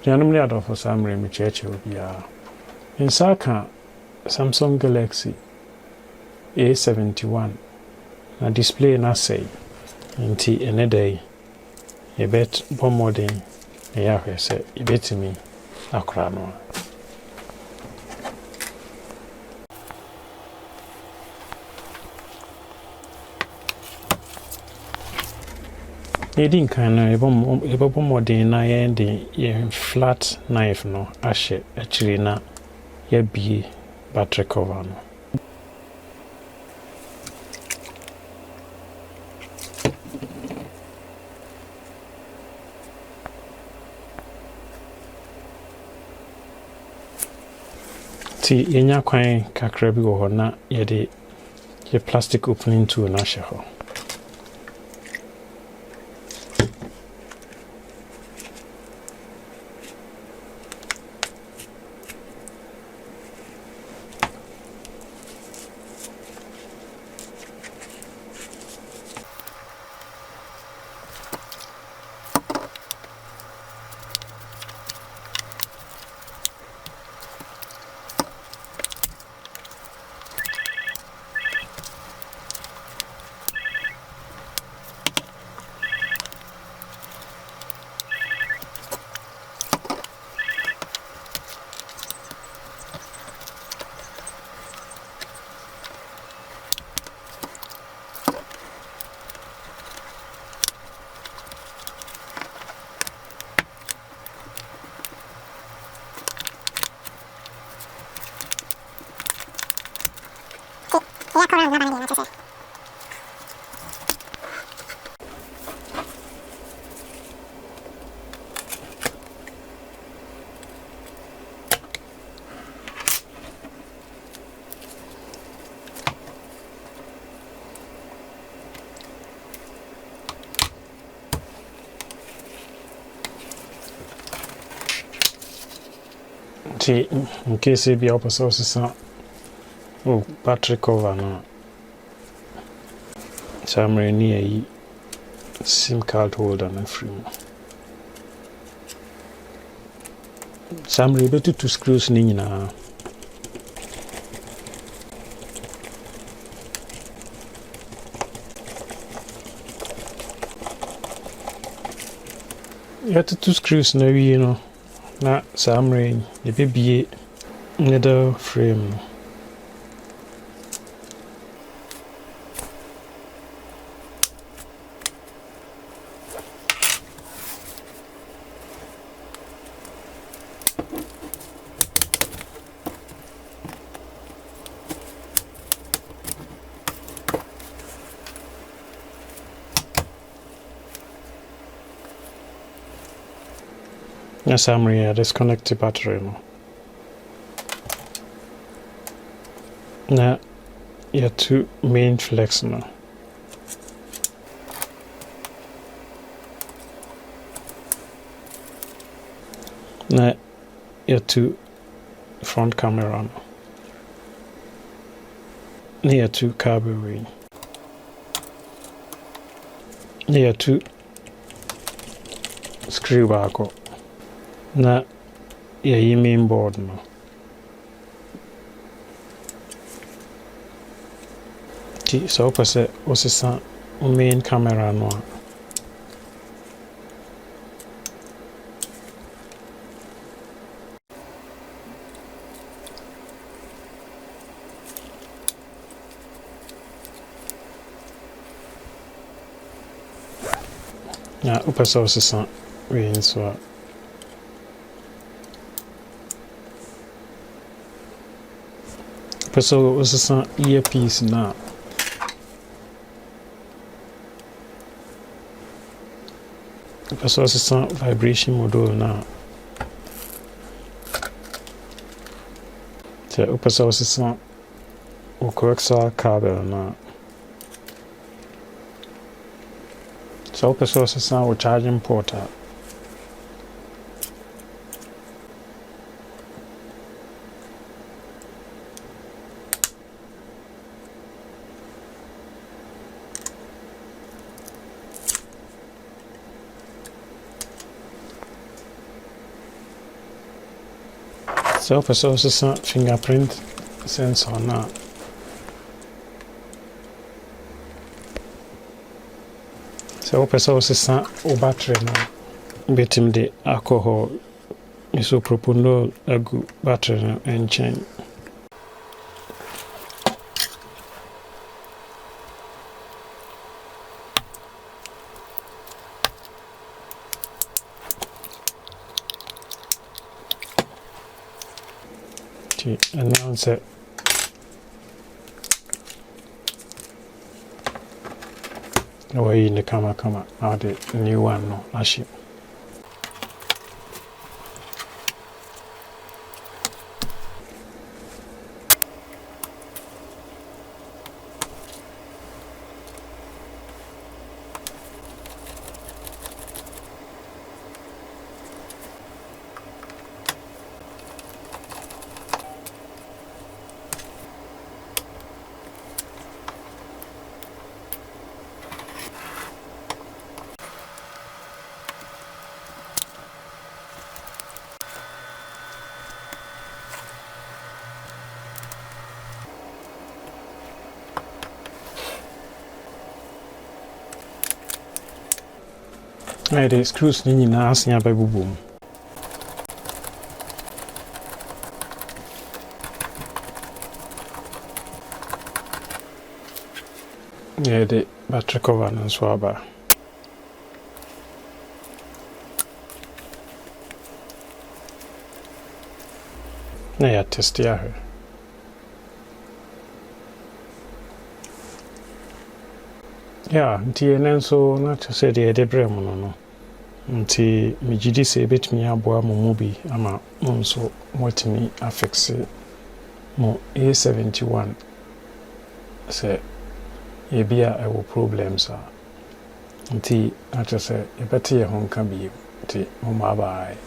Pianomly out of Samsung A71. In Saka, Samsung Galaxy A71. Na display na say. Inti ene day. You bet bombarding. Yeah, say, you bet me. Akrano. Edin kind of a bombarding na ending a flat knife no ashe actually na ye be battery cover no. Ti yenya kwan kakra bi wo na ye de ye plastic opening tool na she ho. In case it be opposite, battery cover no. Samsung near SIM card holder na free. Samsung betu two screws ni nyina. You have two screws na we no. Na Samsung the baby middle frame. Na Samsung disconnect the battery no. Na your two main flex no. Na your two front camera no. Na your two cable ring. Na your two screw back up. Na your main board no. So opposite was a main camera no. Na opposite was a rain so. So was a earpiece now. So it's a vibration module now. The upper source is a coaxial cable now. So upper source is a charging port. So wopɛ sɛ fingerprint sensor na sɛ wopɛ sɛ wosesa wo battery no wobɛtumi de alcohol isopropyl agu battery no nkyɛn. Announce it. Away in the camera, now the new one, no, actually. The screws ni nyinaa asen abɛbobɔ mu. The battery cover no nso aba. Na ya test ya ahwɛ. Nti ɛno nso na kyerɛ sɛ deɛ yɛde brɛ mu no. Nti megyedi sɛ ɛbɛtumi aboa mo mu bi ama mo nso motumi afixe mo A71 sɛ ebi a ɛwɔ problems a nti na kyerɛ sɛ yɛbɛte yɛ ho nka bio nti mo ma bye.